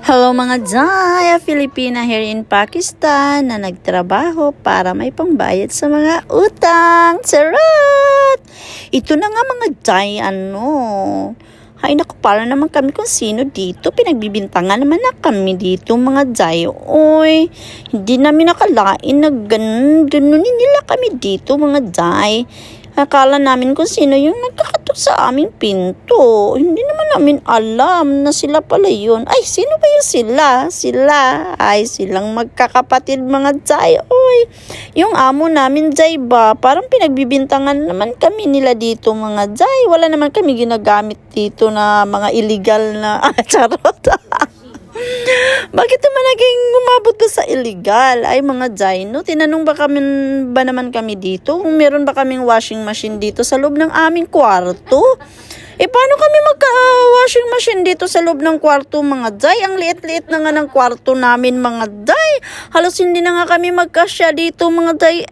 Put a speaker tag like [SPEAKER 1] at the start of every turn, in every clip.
[SPEAKER 1] Hello mga Jaya, Filipina here in Pakistan na nagtrabaho para may pangbayad sa mga utang. Charot! Ito na nga mga Jaya, Ay naku, para naman kami kung sino dito. Pinagbibintangan naman na kami dito mga Jaya. Oy, hindi namin nakalain na ganunin nila kami dito mga Jaya. Akala namin kung sino yung nagkakatok sa aming pinto. Hindi naman namin alam na sila pala yun. Ay, sino ba yung sila? Ay, silang magkakapatid mga Jay. Oy, yung amo namin Jay ba? Parang pinagbibintangan naman kami nila dito mga Jay. Wala naman kami ginagamit dito na mga illegal na charot. Bakit naman naging umabot ba sa illegal? Ay mga Jay, tinanong ba naman kami dito kung meron ba kaming washing machine dito sa loob ng aming kwarto? Paano kami magka-washing machine dito sa loob ng kwarto mga Jay? Ang liit-liit na nga ng kwarto namin mga Jay. Halos hindi na nga kami magkasya dito mga Jay.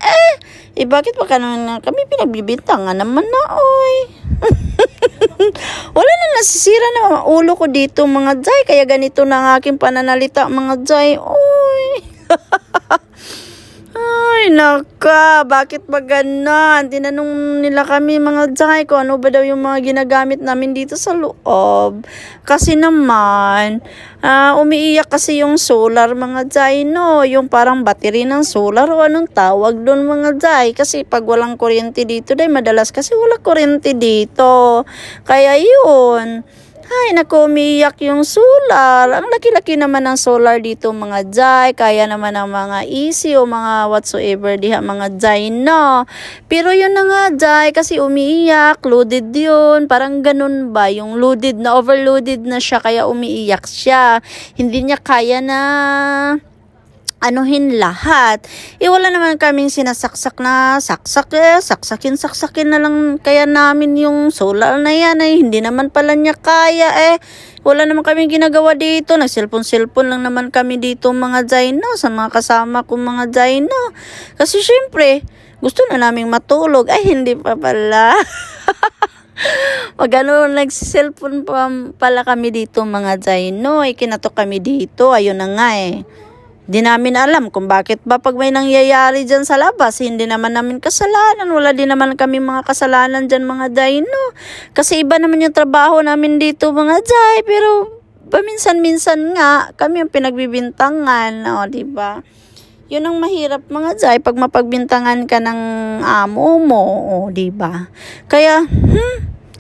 [SPEAKER 1] Bakit pa kami pinagbibintangan naman na oy? Wala na nasisira na ulo ko dito mga Jay. Kaya ganito na ang aking pananalita mga Jay. Oy. Ay, naka, bakit ba ganon? Tinanong nila kami mga Jay kung ano ba daw yung mga ginagamit namin dito sa loob. Kasi naman, umiiyak kasi yung solar mga Jay, yung parang battery ng solar o anong tawag doon mga Jay. Kasi pag walang kuryente dito, madalas kasi wala kuryente dito. Kaya yun. Ay, naku, umiiyak yung solar. Ang laki-laki naman ng solar dito mga Jay. Kaya naman ang mga easy o mga whatsoever diha mga Jay, Pero yun na nga Jay, kasi umiiyak, loaded yun. Parang ganun ba, yung loaded na, overloaded na siya, kaya umiiyak siya. Hindi niya kaya na anuhin lahat. Wala naman kaming sinasaksak na saksakin na lang kaya namin yung solar na yan. Hindi naman pala niya kaya wala naman kaming ginagawa dito. Nag-cellphone lang naman kami dito mga Jay, sa mga kasama ko mga Jay, Kasi syempre, gusto na naming matulog. Ay, hindi pa pala. Nag-cellphone pa pala kami dito mga Jay, Kinatok kami dito. Ayun na nga Di namin alam kung bakit ba pag may nangyayari dyan sa labas, hindi naman namin kasalanan. Wala din naman kami mga kasalanan dyan mga Jay, Kasi iba naman yung trabaho namin dito mga Jay. Pero paminsan-minsan nga kami yung pinagbibintangan, diba? Yun ang mahirap mga Jay pag mapagbintangan ka ng amo mo, diba? Kaya,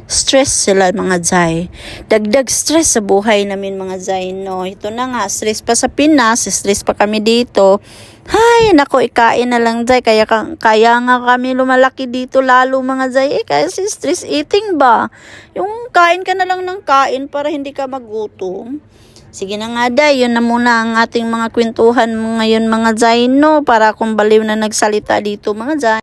[SPEAKER 1] stress sila mga Jay. Dagdag stress sa buhay namin mga Jay, Ito na nga, stress pa sa Pinas, stress pa kami dito. Ay, nako, ikain na lang Jay. Kaya nga kami lumalaki dito lalo mga Jay. Kasi stress eating ba? Yung kain ka na lang ng kain para hindi ka magutom. Sige na nga Day, yun na muna ang ating mga kwentuhan ngayon mga Jay, para kung baliw na nagsalita dito mga Jay.